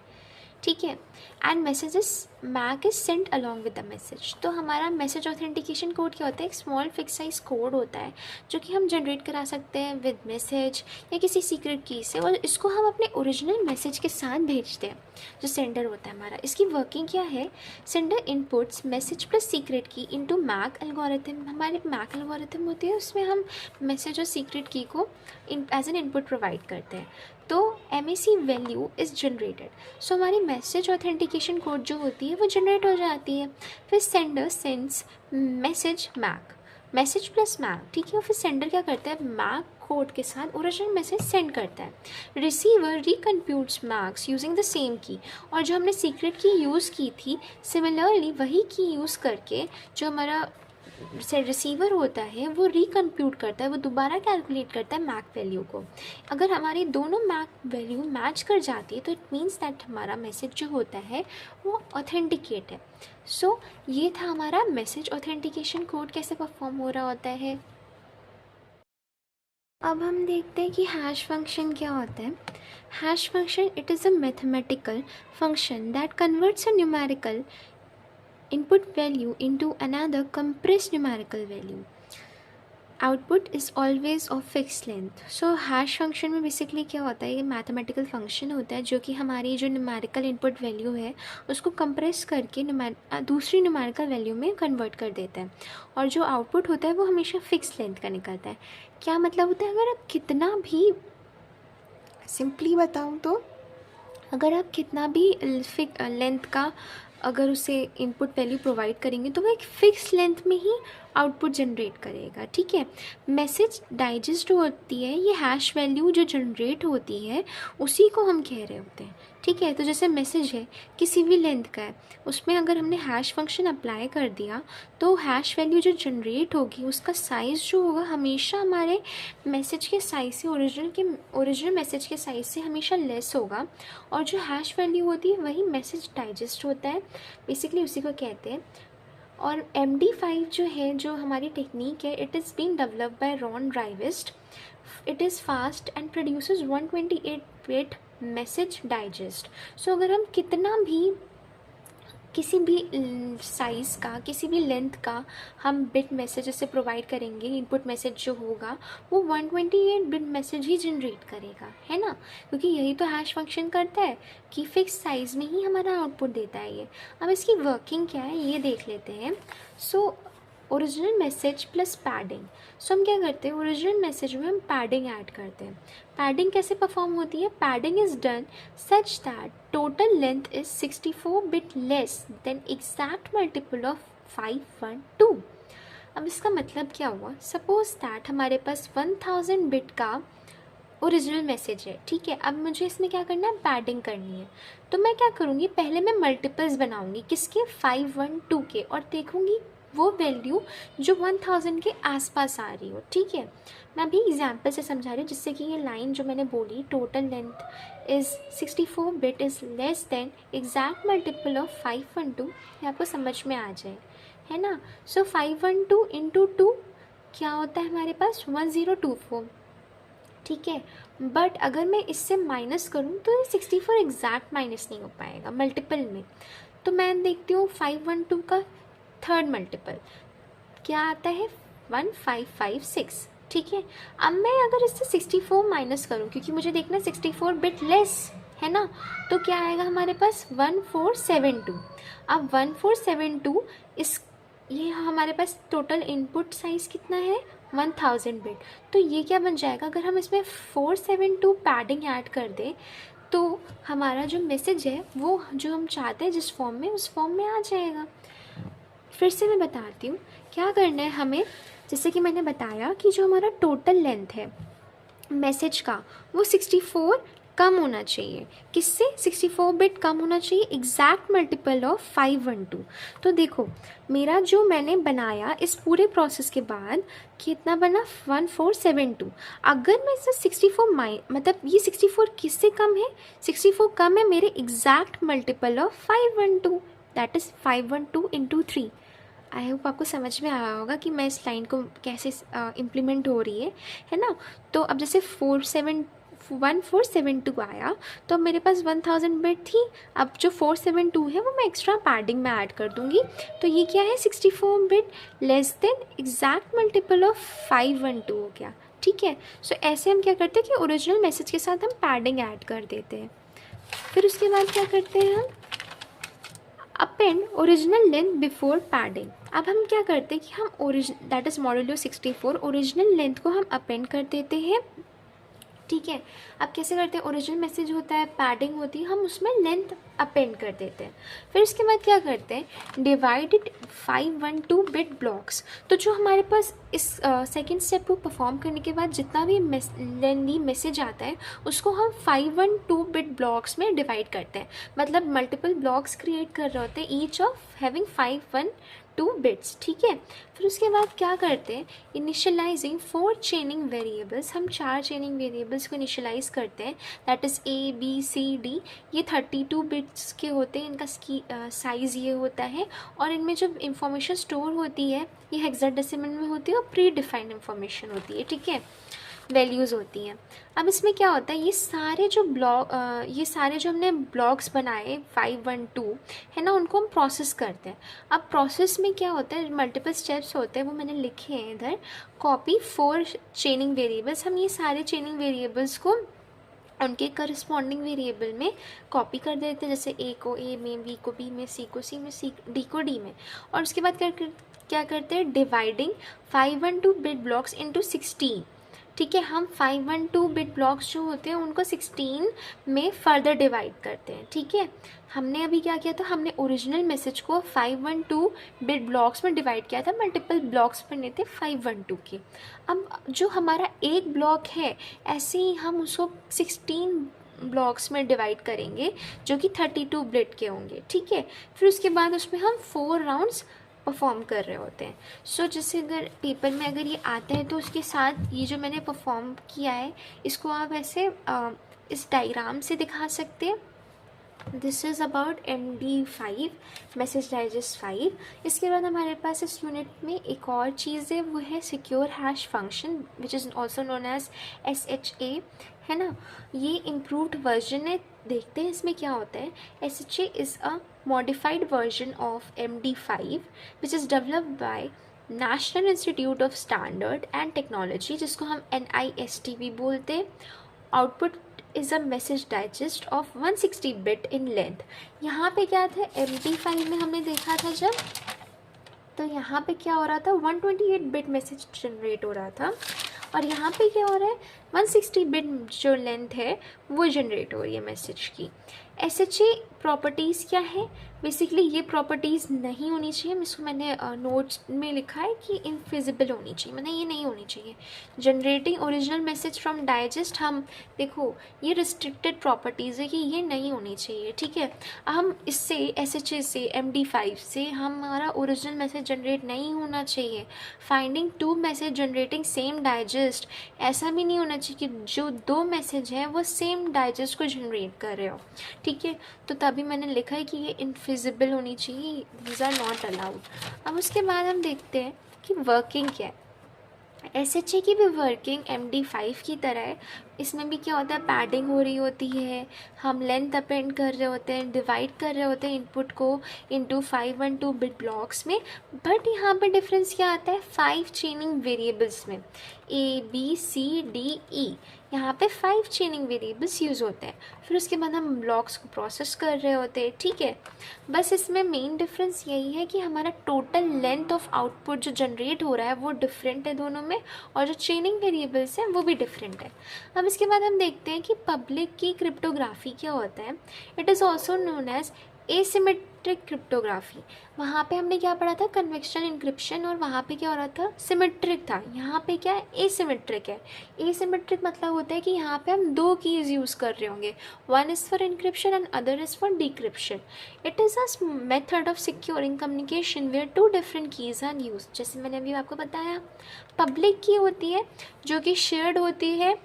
ठीक है, and messages MAC is sent along with the message. तो हमारा मैसेज ऑथेंटिकेशन कोड क्या होता है, एक स्मॉल फिक्स साइज कोड होता है जो कि हम जनरेट करा सकते हैं विद मैसेज या किसी सीक्रेट की से, और इसको हम अपने ओरिजिनल मैसेज के साथ भेजते हैं जो सेंडर होता है हमारा। इसकी वर्किंग क्या है, sender inputs message plus secret की इनटू मैक एल्गोरिथम। हमारे मैक एल्गोरिथम होती है, उसमें हम मैसेज और सीक्रेट की को एज एन इनपुट प्रोवाइड करते हैं। तो MAC वैल्यू इज़ जनरेटेड। सो हमारी मैसेज ऑथेंटिकेशन कोड जो होती है वो जनरेट हो जाती है। फिर sender sends message message plus MAC. ठीक है, और फिर सेंडर क्या करता है, मैक कोड के साथ ओरिजिनल मैसेज सेंड करता है। Receiver recomputes MACs using the same key, और जो हमने सीक्रेट की यूज़ की थी सिमिलरली वही की यूज़ करके जो हमारा रिसीवर होता है वो रिकम्प्यूट करता है, वो दोबारा कैलकुलेट करता है मैक वैल्यू को। अगर हमारी दोनों मैक वैल्यू मैच कर जाती है तो इट मीन्स दैट हमारा मैसेज जो होता है वो ऑथेंटिकेट है। सो ये था हमारा मैसेज ऑथेंटिकेशन कोड कैसे परफॉर्म हो रहा होता है। अब हम देखते हैं कि हैश फंक्शन क्या होता है। Hash function it is a mathematical function that converts a numerical input value into another compressed numerical value. Output is always of fixed length. So hash function में basically क्या होता है, ये mathematical function होता है जो कि हमारी जो numerical input value है उसको compress करके दूसरी numerical value में convert कर देता है, और जो output होता है वो हमेशा fixed length का निकलता है। क्या मतलब होता है, अगर आप कितना भी simply बताऊँ तो अगर आप कितना भी लेंथ का अगर उसे इनपुट वैल्यू प्रोवाइड करेंगे तो वो एक फ़िक्स लेंथ में ही आउटपुट जनरेट करेगा। ठीक है, मैसेज डाइजेस्ट होती है, ये हैश वैल्यू जो जनरेट होती है उसी को हम कह रहे होते हैं। ठीक है, तो जैसे मैसेज है किसी भी लेंथ का है, उसमें अगर हमने हैश फंक्शन अप्लाई कर दिया तो हैश वैल्यू जो जनरेट होगी उसका साइज़ जो होगा हमेशा हमारे मैसेज के साइज़ से ओरिजिनल मैसेज के साइज़ से हमेशा लेस होगा, और जो हैश वैल्यू होती है वही मैसेज डाइजेस्ट होता है, बेसिकली उसी को कहते हैं। और MD5 जो है, जो हमारी टेक्निक है, it is been developed by Ron Rivest. It is fast and produces 128 bit message digest. So अगर हम कितना भी किसी भी साइज़ का किसी भी लेंथ का हम बिट मैसेज से प्रोवाइड करेंगे, इनपुट मैसेज जो होगा वो 128 बिट मैसेज ही जनरेट करेगा, है ना, क्योंकि यही तो हैश फंक्शन करता है कि फिक्स साइज़ में ही हमारा आउटपुट देता है ये। अब इसकी वर्किंग क्या है ये देख लेते हैं। So original message plus padding. So हम क्या करते हैं, ओरिजिनल मैसेज में हम पैडिंग ऐड करते हैं। पैडिंग कैसे परफॉर्म होती है, padding is done such that total length is 64 bit less than exact multiple of 512। अब इसका मतलब क्या हुआ, सपोज दैट हमारे पास 1000 बिट का ओरिजिनल मैसेज है। ठीक है, अब मुझे इसमें क्या करना है, पैडिंग करनी है। तो मैं क्या करूँगी, पहले मैं मल्टीपल्स बनाऊँगी किसके, 512 के, और देखूँगी वो वैल्यू जो 1000 के आसपास आ रही हो। ठीक है, मैं अभी एग्जाम्पल से समझा रही हूँ जिससे कि ये लाइन जो मैंने बोली, total length is 64 bit is less than exact multiple of 512, ये आपको समझ में आ जाए, है ना। सो 512 इंटू 2 क्या होता है हमारे पास, 1024। ठीक है, बट अगर मैं इससे माइनस करूँ तो ये 64 एग्जैक्ट माइनस नहीं हो पाएगा मल्टीपल में। तो मैं देखती हूँ 512 का थर्ड मल्टीपल क्या आता है, 1556। ठीक है, अब मैं अगर इससे 64 माइनस करूँ, क्योंकि मुझे देखना 64 बिट लेस है ना, तो क्या आएगा हमारे पास 1472। अब 1472 इस ये हमारे पास टोटल इनपुट साइज़ कितना है, 1000 बिट। तो ये क्या बन जाएगा, अगर हम इसमें 472 पैडिंग ऐड कर दें तो हमारा जो मैसेज है वो जो हम चाहते हैं जिस फॉर्म में, उस फॉर्म में आ जाएगा। फिर से मैं बताती हूँ क्या करना है हमें। जैसे कि मैंने बताया कि जो हमारा टोटल लेंथ है मैसेज का वो 64 कम होना चाहिए, किससे, 64 बिट कम होना चाहिए एग्जैक्ट मल्टीपल ऑफ 512। तो देखो मेरा जो मैंने बनाया इस पूरे प्रोसेस के बाद कितना बना, 1472। अगर मैं इसे 64 मतलब ये 64 किससे कम है, 64 कम है मेरे exact multiple of 512, that is 512 × 3। I hope आपको समझ में आया होगा कि मैं इस लाइन को कैसे इम्प्लीमेंट हो रही है ना। तो अब जैसे 1472 आया, तो अब मेरे पास 1000 बिट थी। अब जो 472 है वो मैं एक्स्ट्रा पैडिंग में ऐड कर दूँगी। तो ये क्या है, 64 bit less than exact multiple of 512 हो गया। ठीक है, सो ऐसे हम क्या करते हैं कि ओरिजिनल मैसेज के साथ हम पैडिंग ऐड कर देते हैं। फिर उसके बाद क्या करते हैं हम, append original length before padding. अब हम क्या करते हैं कि हम that is modulo 64 original length को हम अपेंड कर देते हैं। ठीक है, अब कैसे करते हैं, ओरिजिनल मैसेज होता है, पैडिंग होती है, हम उसमें लेंथ अपेंड कर देते हैं। फिर उसके बाद क्या करते हैं, डिवाइडेड 512 बिट ब्लॉक्स। तो जो हमारे पास इस सेकेंड स्टेप को परफॉर्म करने के बाद जितना भी लेंथी मैसेज आता है उसको हम 512 बिट ब्लॉक्स में डिवाइड करते हैं। मतलब मल्टीपल ब्लॉक्स क्रिएट कर रहे होते हैं, ईच ऑफ हैविंग 512 बिट्स। ठीक है, फिर उसके बाद क्या करते हैं, इनिशियलाइजिंग 4 चेनिंग वेरिएबल्स। हम 4 चेनिंग वेरिएबल्स को इनिशियलाइज करते हैं, that is A B C D। ये 32 बिट्स के होते हैं, इनका साइज़ ये होता है, और इनमें जो इंफॉर्मेशन स्टोर होती है ये हेक्साडेसिमल में होती है और प्री डिफाइंड इंफॉर्मेशन होती है। ठीक है, वैल्यूज़ होती हैं। अब इसमें क्या होता है, ये सारे जो हमने ब्लॉक्स बनाए 512 है ना, उनको हम प्रोसेस करते हैं। अब प्रोसेस में क्या होता है, मल्टीपल स्टेप्स होते हैं, वो मैंने लिखे हैं इधर। कॉपी 4 चेनिंग वेरिएबल्स, हम ये सारे चेनिंग वेरिएबल्स को उनके करस्पॉन्डिंग वेरिएबल में कॉपी कर देते हैं, जैसे A को A में, B को B में, C को C में, D को D में। और उसके बाद क्या करते हैं, डिवाइडिंग 512 बिट ब्लॉक्स इनटू 16। ठीक है, हम 512 बिट ब्लॉक्स जो होते हैं उनको 16 में फर्दर डिवाइड करते हैं। ठीक है, हमने अभी क्या किया था, हमने ओरिजिनल मैसेज को 512 बिट ब्लॉक्स में डिवाइड किया था, मल्टीपल ब्लॉक्स बने थे 512 के। अब जो हमारा एक ब्लॉक है, ऐसे ही हम उसको 16 ब्लॉक्स में डिवाइड करेंगे जो कि 32 बिट के होंगे। ठीक है, फिर उसके बाद उसमें हम 4 राउंड्स परफॉर्म कर रहे होते हैं। सो जैसे अगर पेपर में अगर ये आता है तो उसके साथ ये जो मैंने परफॉर्म किया है इसको आप ऐसे इस डायग्राम से दिखा सकते हैं। This is about MD5 message digest 5। इसके बाद हमारे पास इस यूनिट में एक और चीज़ है, वो है secure hash function which is also known as SHA, है ना। ये इम्प्रूव्ड वर्जन है, देखते हैं इसमें क्या होता है। SHA is a modified version of MD5 which is developed by national institute of standard and technology, जिसको हम NIST भी बोलते हैं। Output is a message digest of 160 bit in length. यहाँ पे क्या था, MD5 में हमने देखा था जब, तो यहाँ पे क्या हो रहा था, 128 बिट मैसेज जनरेट हो रहा था, और यहाँ पे क्या हो रहा है, 160 बिट जो लेंथ है वो जनरेट हो रही है मैसेज की। SHA प्रॉपर्टीज़ क्या है, बेसिकली ये प्रॉपर्टीज़ नहीं होनी चाहिए। इसको मैंने नोट्स में लिखा है कि इनफिजिबल होनी चाहिए, मतलब ये नहीं होनी चाहिए। Generating original message from digest, हम देखो ये रिस्ट्रिक्टेड प्रॉपर्टीज़ है कि ये नहीं होनी चाहिए। ठीक है, हम इससे SHA से MD5 से हमारा ओरिजिनल मैसेज जनरेट नहीं होना चाहिए। Finding 2 message generating same digest, ऐसा भी नहीं होना चाहिए कि जो 2 मैसेज हैं वो सेम डाइजेस्ट को जनरेट कर रहे हो। ठीक है, तो तभी मैंने लिखा है कि ये इनफिजिबल होनी चाहिए, दीज आर नॉट अलाउड। अब उसके बाद हम देखते हैं कि वर्किंग क्या है। SHA की भी वर्किंग MD5 की तरह है। इसमें भी क्या होता है, पैडिंग हो रही होती है, हम लेंथ अपेंड कर रहे होते हैं, डिवाइड कर रहे होते हैं इनपुट को इनटू 512 बिट ब्लॉक्स में। बट यहाँ पे डिफरेंस क्या आता है, 5 चेनिंग वेरिएबल्स में, A B C D E, यहाँ पे 5 चेनिंग वेरिएबल्स यूज़ होते हैं। फिर उसके बाद हम ब्लॉक्स को प्रोसेस कर रहे होते हैं। ठीक है, बस इसमें मेन डिफरेंस यही है कि हमारा टोटल लेंथ ऑफ आउटपुट जो जनरेट हो रहा है वो डिफरेंट है दोनों में, और जो चेनिंग वेरिएबल्स हैं वो भी डिफरेंट है। अब इसके बाद हम देखते हैं कि पब्लिक की क्रिप्टोग्राफी क्या होता है। It is also known as asymmetric cryptography. वहाँ पे हमने क्या पढ़ा था, कन्वेक्शन इंक्रिप्शन, और वहाँ पे क्या हो रहा था, सिमेट्रिक था। यहाँ पे क्या है, एसिमेट्रिक है। एसिमेट्रिक मतलब होता है कि यहाँ पे हम 2 कीज़ यूज़ कर रहे होंगे, one is for encryption and other is for decryption. It is a method of securing communication where 2 different keys are use. जैसे मैंने अभी आपको बताया, पब्लिक की होती है जो कि शेयर्ड होती है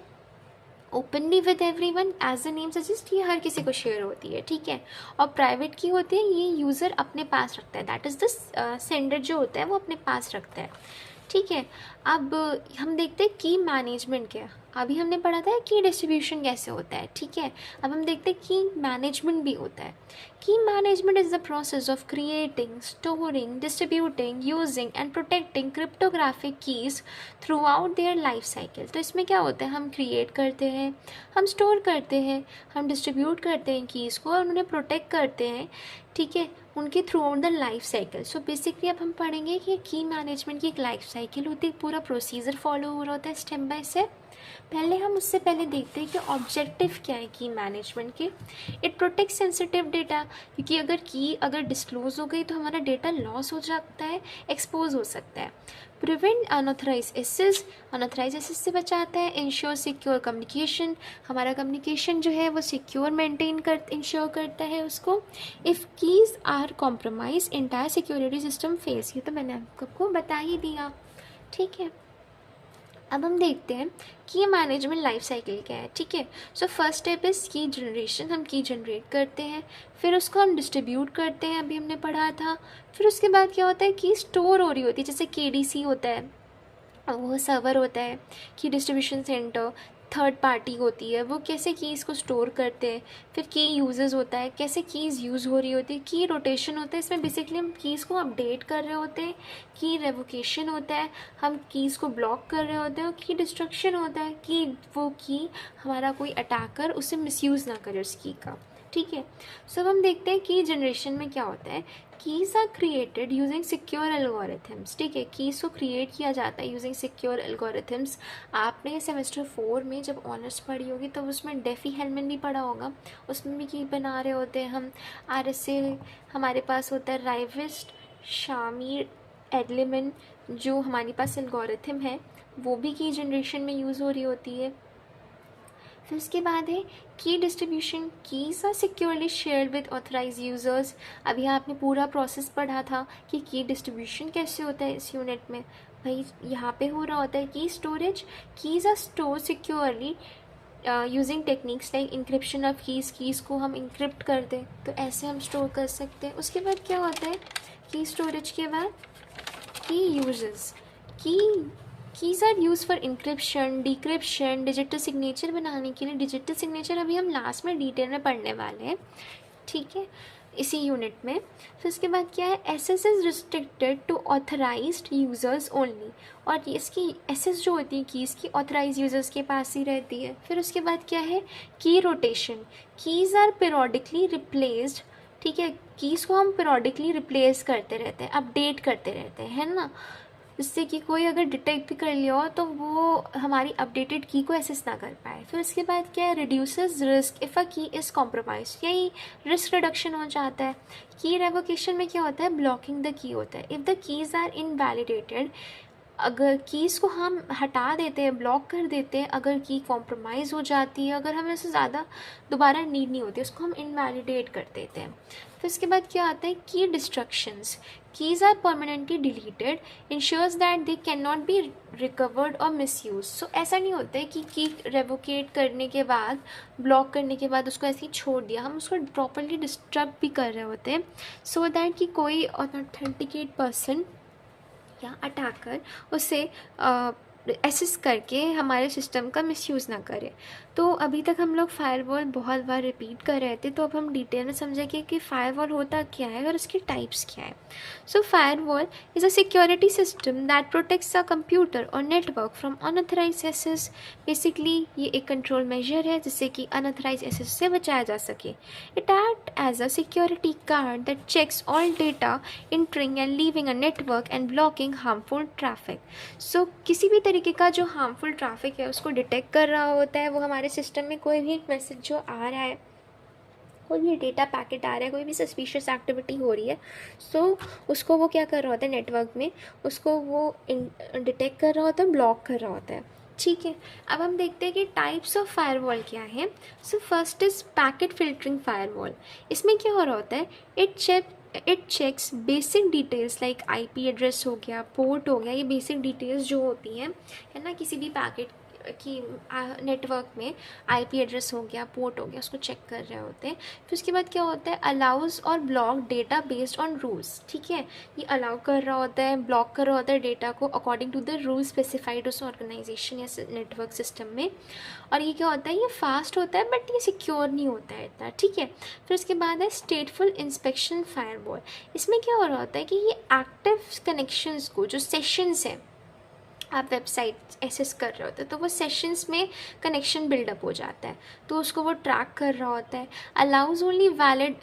openly with everyone, as the name suggest, ये हर किसी को शेयर होती है, ठीक है। और प्राइवेट की होती है, ये यूज़र अपने पास रखता है, दैट इज़ द सेंडर जो होता है वो अपने पास रखता है, ठीक है। अब हम देखते हैं की मैनेजमेंट क्या है। अभी हमने पढ़ा था की डिस्ट्रीब्यूशन कैसे होता है, ठीक है। अब हम देखते हैं की मैनेजमेंट भी होता है। की management is the process of creating, storing, distributing, using and protecting cryptographic keys through out their life cycle. तो इसमें क्या होता है, हम क्रिएट करते हैं, हम स्टोर करते हैं, हम डिस्ट्रीब्यूट करते हैं कीज़ को और उन्हें प्रोटेक्ट करते हैं, ठीक है, उनके through out the life cycle. So basically अब हम पढ़ेंगे कि की मैनेजमेंट की एक लाइफ साइकिल होती है, पूरा प्रोसीजर फॉलो हो रहा होता है स्टेप बाय स्टेप। पहले हम उससे पहले देखते हैं कि ऑब्जेक्टिव क्या है की मैनेजमेंट के। इट प्रोटेक्ट सेंसिटिव डेटा, क्योंकि अगर डिस्क्लोज हो गई तो हमारा डेटा लॉस हो जाता है, एक्सपोज हो सकता है। प्रिवेंट अनऑथराइज एक्सेस से बचाता है। इंश्योर सिक्योर कम्युनिकेशन, हमारा कम्युनिकेशन जो है वो सिक्योर इंश्योर करता है उसको। If keys are compromise entire security system face, ये तो मैंने आपको बता ही दिया, ठीक है। अब हम देखते हैं की मैनेजमेंट लाइफ साइकिल क्या है, ठीक है। सो फर्स्ट स्टेप इज़ की जनरेशन, हम की जनरेट करते हैं, फिर उसको हम डिस्ट्रीब्यूट करते हैं, अभी हमने पढ़ा था। फिर उसके बाद क्या होता है, की स्टोर हो रही होती है, जैसे KDC होता है, वो सर्वर होता है, key distribution centre. Third party होती है, वो कैसे कीज़ को स्टोर करते हैं। फिर की यूज़र्स होता है, कैसे कीज़ यूज़ हो रही होती है। की रोटेशन होता है, इसमें बेसिकली हम कीज़ को अपडेट कर रहे होते हैं। की रेवोकेशन होता है, हम कीज़ को ब्लॉक कर रहे होते हैं। और की डिस्ट्रक्शन होता है कि वो की हमारा कोई अटैकर उसे मिसयूज़ ना करे उस की का, ठीक है। सो अब हम देखते हैं की जनरेशन में क्या होता है। Keys are created using secure algorithms, ठीक है। कीज़ को क्रिएट किया जाता है यूजिंग सिक्योर एल्गोरिथम्स। आपने सेमेस्टर 4 में जब ऑनर्स पढ़ी होगी तो उसमें डेफी हेलमैन भी पढ़ा होगा, उसमें भी की बना रहे होते हैं हम। RSA हमारे पास होता है, राइविस्ट, शामिर, एडलिमन, जो हमारे पास एल्गोरिथम है वो भी की जनरेशन में यूज़ हो रही होती है। फिर उसके बाद है key distribution, keys are securely shared with authorise users. अभी आपने पूरा प्रोसेस पढ़ा था कि की डिस्ट्रीब्यूशन कैसे होता है इस यूनिट में। भाई यहाँ पे हो रहा होता है key storage, keys are store securely using techniques like encryption of keys को हम इंक्रिप्ट कर दें तो ऐसे हम स्टोर कर सकते हैं। उसके बाद क्या होता है, की स्टोरेज के बाद key uses, keys are use for encryption, decryption, digital signature बनाने के लिए। डिजिटल सिग्नेचर अभी हम लास्ट में डिटेल में पढ़ने वाले हैं, ठीक है, इसी यूनिट में। फिर उसके बाद क्या है, access is restricted to authorised users only. और इसकी एसेस जो होती है कीज़ की ऑथराइज यूज़र्स के पास ही रहती है। फिर उसके बाद क्या है, key rotation, keys are periodically replaced, ठीक है। कीज़ को हम पीरियोडिकली रिप्लेस करते रहते हैं, अपडेट करते रहते हैं, है ना, जिससे कि कोई अगर डिटेक्ट भी कर लिया हो तो वो हमारी अपडेटेड की को एक्सेस ना कर पाए। फिर उसके बाद क्या है, रिड्यूसेस रिस्क इफ़ अ की इज़ कॉम्प्रोमाइज, यही रिस्क रिडक्शन हो जाता है। की रेवोकेशन में क्या होता है, ब्लॉकिंग द की होता है। If the keys are invalidated, अगर कीज़ को हम हटा देते हैं, ब्लॉक कर देते हैं, अगर की कॉम्प्रोमाइज़ हो जाती है, अगर हमें उससे ज़्यादा दोबारा नीड नहीं होती, उसको हम इनवैलिडेट कर देते हैं। फिर उसके बाद क्या आता है, key destructions, keys are permanently deleted, ensures that they can not be recovered और मिसयूज। सो ऐसा नहीं होता है कि की रेवोकेट करने के बाद, ब्लॉक करने के बाद उसको ऐसे ही छोड़ दिया, हम उसको प्रॉपरली डिस्ट्रक्ट भी कर रहे होते हैं सो दैट कि कोई अनऑथेंटिकेट पर्सन या अटैकर उसे एसेस करके हमारे सिस्टम का मिसयूज़ ना करे। तो अभी तक हम लोग फायरवॉल बहुत बार रिपीट कर रहे थे, तो अब हम डिटेल में समझेंगे कि फायरवॉल होता क्या है और उसके टाइप्स क्या है। So firewall is a security system that protects a computer और network from unauthorised access. Basically ये एक कंट्रोल मेजर है जिससे कि अनऑथराइज्ड एक्सेस से बचाया जा सके। It act as a security guard that checks all data entering and leaving a network and blocking harmful traffic. So किसी भी तरीके का जो हार्मफुल ट्रैफिक है उसको डिटेक्ट कर रहा होता है वो हमारे सिस्टम में। कोई भी मैसेज जो आ रहा है, कोई भी डेटा पैकेट आ रहा है, कोई भी सस्पिशियस एक्टिविटी हो रही है, सो उसको वो क्या कर रहा होता है, नेटवर्क में उसको वो डिटेक्ट कर रहा होता है, ब्लॉक कर रहा होता है, ठीक है। अब हम देखते हैं कि टाइप्स ऑफ फायरवॉल क्या है। So first is packet filtering firewall. इसमें क्या हो रहा होता है, it checks basic details like IP address हो गया, पोर्ट हो गया, ये बेसिक डिटेल्स जो होती हैं, है ना, किसी भी पैकेट कि नेटवर्क में आईपी एड्रेस हो गया, पोर्ट हो गया, उसको चेक कर रहे होते हैं। फिर उसके बाद क्या होता है, अलाउज और block data based on rules. ठीक है, ये अलाउ कर रहा होता है, ब्लॉक कर रहा होता है डेटा को according to the rule specified उस ऑर्गेनाइजेशन या नेटवर्क सिस्टम में। और ये क्या होता है, ये फास्ट होता है बट ये सिक्योर नहीं होता है इतना। ठीक है, फिर उसके बाद है स्टेटफुल इंस्पेक्शन फायरवॉल। इसमें क्या हो रहा होता है कि ये एक्टिव कनेक्शंस को, जो सेशंस हैं, आप वेबसाइट एक्सेस कर रहे होते हैं तो वो सेशंस में कनेक्शन बिल्डअप हो जाता है, तो उसको वो ट्रैक कर रहा होता है। Allows only valid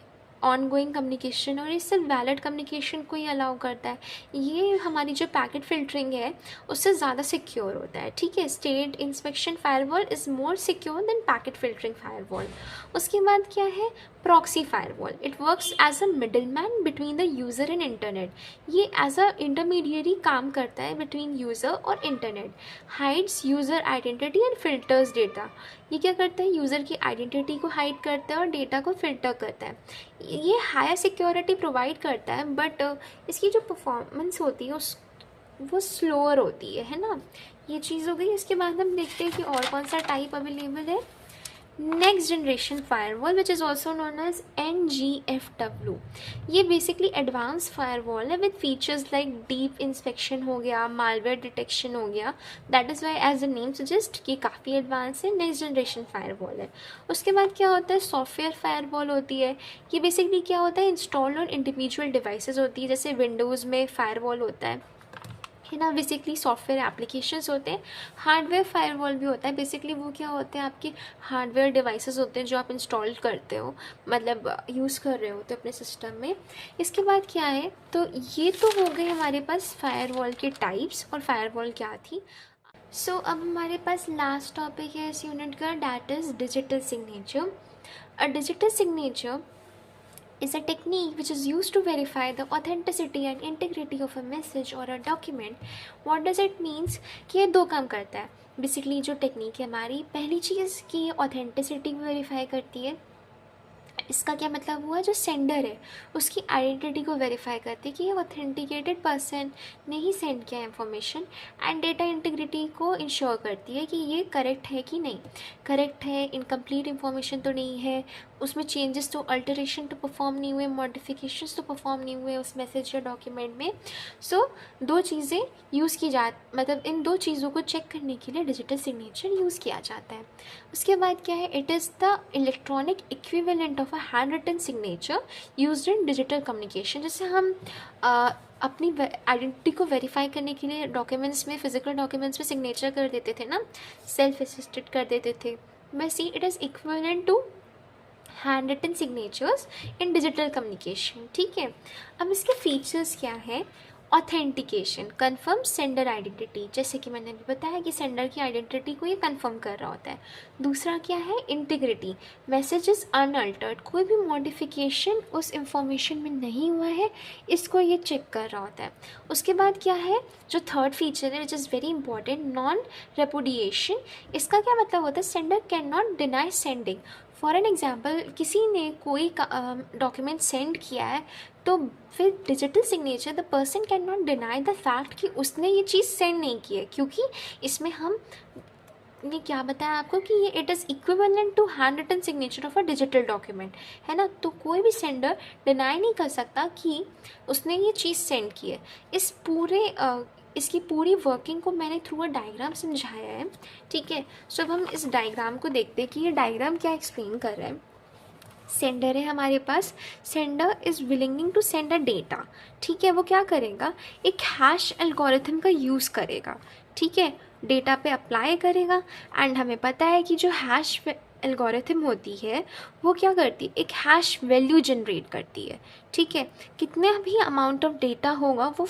on going communication, और ये सिर्फ वैलिड कम्युनिकेशन को ही अलाउ करता है। ये हमारी जो पैकेट फिल्टरिंग है उससे ज़्यादा सिक्योर होता है। ठीक है, state inspection firewall is more secure than packet filtering firewall. उसके बाद क्या है, proxy firewall. It works as a middle man between the user and internet. ये एज अ इंटरमीडिएरी काम करता है बिटवीन यूज़र और internet. Hides user identity and filters data. ये क्या करता है, यूज़र की आइडेंटिटी को हाइड करता है और डेटा को फिल्टर करता है। ये हायर सिक्योरिटी प्रोवाइड करता है बट इसकी जो परफॉर्मेंस होती है वो स्लोअर होती है ना। ये चीज़ हो गई। इसके बाद हम देखते हैं कि और कौन सा टाइप अवेलेबल है। Next generation firewall which is also known as NGFW। ये बेसिकली एडवांस फायरवॉल है with features like deep inspection हो गया, मालवेयर डिटेक्शन हो गया। That is why as the name suggest कि काफ़ी एडवांस है, नेक्स्ट जनरेशन फायरवॉल है। उसके बाद क्या होता है, सॉफ्टवेयर फायरवॉल होती है। ये बेसिकली क्या होता है, इंस्टॉल और इंडिविजुअल डिवाइसेस होती है। जैसे विंडोज़ में फायरवॉल होता है ना, बेसिकली सॉफ्टवेयर एप्लीकेशंस होते हैं। हार्डवेयर फायरवॉल भी होता है, बेसिकली वो क्या होते हैं, आपके हार्डवेयर डिवाइसेस होते हैं जो आप इंस्टॉल करते हो, मतलब यूज़ कर रहे होते हो अपने सिस्टम में। इसके बाद क्या है, तो ये तो हो गए हमारे पास फायरवॉल के टाइप्स और फायरवॉल क्या थी। सो अब हमारे पास लास्ट टॉपिक है इस यूनिट का, that is digital signature. A digital signature is a technique which is used to verify the authenticity and integrity of a message or a document. What does it means कि ये दो काम करता है। Basically जो technique है हमारी, पहली चीज़ कि ये ऑथेंटिसिटी वेरीफाई करती है। इसका क्या मतलब हुआ, जो सेंडर है उसकी आइडेंटिटी को वेरीफाई करती है कि ये ऑथेंटिकेटेड पर्सन ने ही सेंड किया इन्फॉर्मेशन, एंड डेटा इंटीग्रिटी को इंश्योर करती है कि ये करेक्ट है कि नहीं, करेक्ट है, इनकम्प्लीट इन्फॉर्मेशन तो नहीं है, उसमें चेंजेस तो, अल्टरेशन तो परफॉर्म नहीं हुए, मॉडिफिकेशंस तो परफॉर्म नहीं हुए उस मैसेज या डॉक्यूमेंट में। सो दो चीज़ें यूज़ की मतलब इन दो चीज़ों को चेक करने के लिए डिजिटल सिग्नेचर यूज़ किया जाता है। उसके बाद क्या है, it is the electronic equivalent of a hand written signature used in digital communication. जैसे हम अपनी आइडेंटिटी को वेरीफाई करने के लिए डॉक्यूमेंट्स में, फिजिकल डॉक्यूमेंट्स में सिग्नेचर कर देते थे ना, सेल्फ असिस्टेड कर देते थे, वैसे it is equivalent to hand written signatures in digital communication. ठीक है, अब इसके फीचर्स क्या है, ऑथेंटिकेशन, कन्फर्म सेंडर आइडेंटिटी, जैसे कि मैंने अभी बताया कि सेंडर की आइडेंटिटी को ये कन्फर्म कर रहा होता है। दूसरा क्या है, इंटीग्रिटी, मैसेज इज़ अनअल्टर्ड, कोई भी मॉडिफिकेशन उस इंफॉर्मेशन में नहीं हुआ है, इसको ये चेक कर रहा होता है। उसके बाद क्या है, जो थर्ड फीचर है which is very important, non repudiation. इसका क्या मतलब होता है, sender can not deny sending. For an example, किसी ने कोई डॉक्यूमेंट सेंड किया है तो फिर digital signature, the person can not deny the fact कि उसने ये चीज़ सेंड नहीं की है, क्योंकि इसमें हम ने क्या बताया आपको कि ये it is equivalent to hand written signature of a digital document, है ना। तो कोई भी सेंडर डिनाई नहीं कर सकता कि उसने ये चीज़ सेंड की है। इसकी पूरी वर्किंग को मैंने थ्रू अ डायग्राम समझाया है। ठीक है, सो अब हम इस डायग्राम को देखते हैं कि ये डायग्राम क्या एक्सप्लेन कर रहा है। सेंडर है हमारे पास, sender is willing to send a data. ठीक है, वो क्या करेगा, एक हैश एल्गोरिथम का यूज़ करेगा। ठीक है, डेटा पे अप्लाई करेगा, एंड हमें पता है कि जो हैश एल्गोरिथम होती है वो क्या करती है, एक हैश वैल्यू जनरेट करती है। ठीक है, कितना भी अमाउंट ऑफ डेटा होगा वो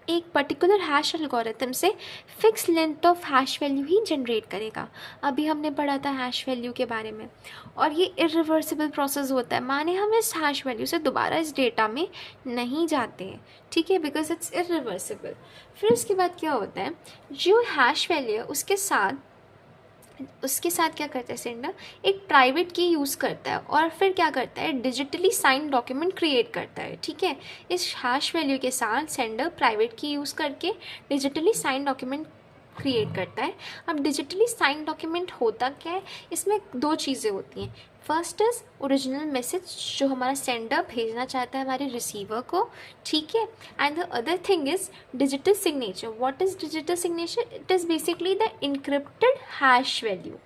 एक पर्टिकुलर हैश एल्गोरिथम से fix length of hash value he generate करेगा। अभी हमने पढ़ा था हैश वैल्यू के बारे में, और ये इरिवर्सिबल प्रोसेस होता है, माने हम इस हैश वैल्यू से दोबारा इस डेटा में नहीं जाते हैं। ठीक है, बिकॉज इट्स इरिवर्सिबल। फिर उसके बाद क्या होता है, जो हैश वैल्यू है उसके साथ क्या करता है सेंडर, एक प्राइवेट की यूज़ करता है, और फिर क्या करता है, डिजिटली साइन डॉक्यूमेंट क्रिएट करता है। ठीक है, इस हैश वैल्यू के साथ सेंडर प्राइवेट की यूज़ करके डिजिटली साइन डॉक्यूमेंट क्रिएट करता है। अब डिजिटली साइन डॉक्यूमेंट होता क्या है, इसमें दो चीज़ें होती हैं। फर्स्ट इज़ ओरिजिनल मैसेज जो हमारा सेंडर भेजना चाहता है हमारे रिसीवर को, ठीक है। And the other thing is digital signature. What is digital signature? It is basically the encrypted hash value,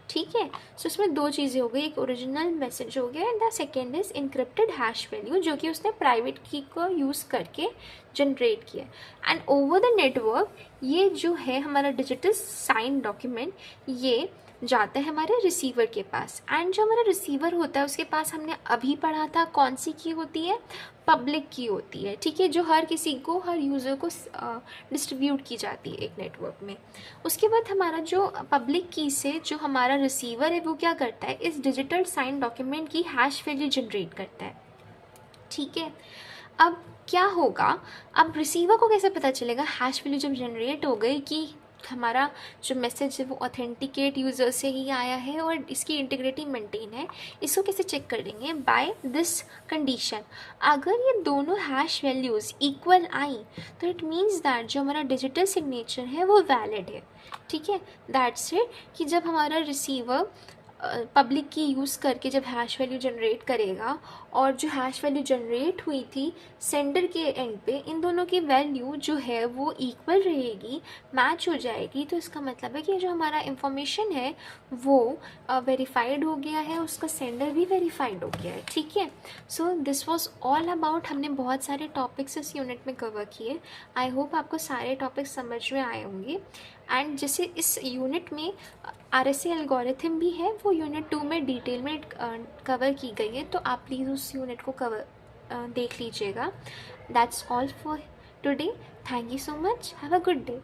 ठीक है। सो इसमें दो चीज़ें हो गई, एक ओरिजिनल मैसेज हो गया and the second is encrypted hash value जो कि उसने प्राइवेट की को यूज़ करके जनरेट किया। एंड ओवर द नेटवर्क ये जो है हमारा डिजिटल साइन डॉक्यूमेंट ये जाता है हमारे रिसीवर के पास। एंड जो हमारा रिसीवर होता है उसके पास हमने अभी पढ़ा था कौन सी की होती है, पब्लिक की होती है, ठीक है, जो हर किसी को, हर यूज़र को डिस्ट्रीब्यूट की जाती है एक नेटवर्क में। उसके बाद हमारा जो पब्लिक की से जो हमारा रिसीवर है वो क्या करता है, इस डिजिटल साइन डॉक्यूमेंट की हैश वैल्यू जनरेट करता है, ठीक है। अब क्या होगा, अब रिसीवर को कैसे पता चलेगा हैश वैल्यू जब जनरेट हो गई कि हमारा जो मैसेज है वो ऑथेंटिकेट यूज़र से ही आया है और इसकी इंटीग्रिटी मेंटेन है। इसको कैसे चेक करेंगे, बाय दिस कंडीशन। अगर ये दोनों हैश वैल्यूज़ इक्वल आई तो इट मीन्स दैट जो हमारा डिजिटल सिग्नेचर है वो वैलिड है, ठीक है। दैट्स इट कि जब हमारा रिसीवर पब्लिक की यूज़ करके जब हैश वैल्यू जनरेट करेगा और जो हैश वैल्यू जनरेट हुई थी सेंडर के एंड पे, इन दोनों की वैल्यू जो है वो इक्वल रहेगी, मैच हो जाएगी, तो इसका मतलब है कि जो हमारा इंफॉर्मेशन है वो वेरीफाइड हो गया है, उसका सेंडर भी वेरीफाइड हो गया है, ठीक है। So this was all about, हमने बहुत सारे टॉपिक्स इस यूनिट में कवर किए। आई होप आपको सारे टॉपिक्स समझ में आए होंगे। एंड जैसे इस यूनिट में RSA एल्गोरिथम भी है, वो यूनिट 2 में डिटेल में कवर की गई है, तो आप प्लीज़ उस यूनिट को कवर देख लीजिएगा। That's all for today. Thank you so much. Have a good day.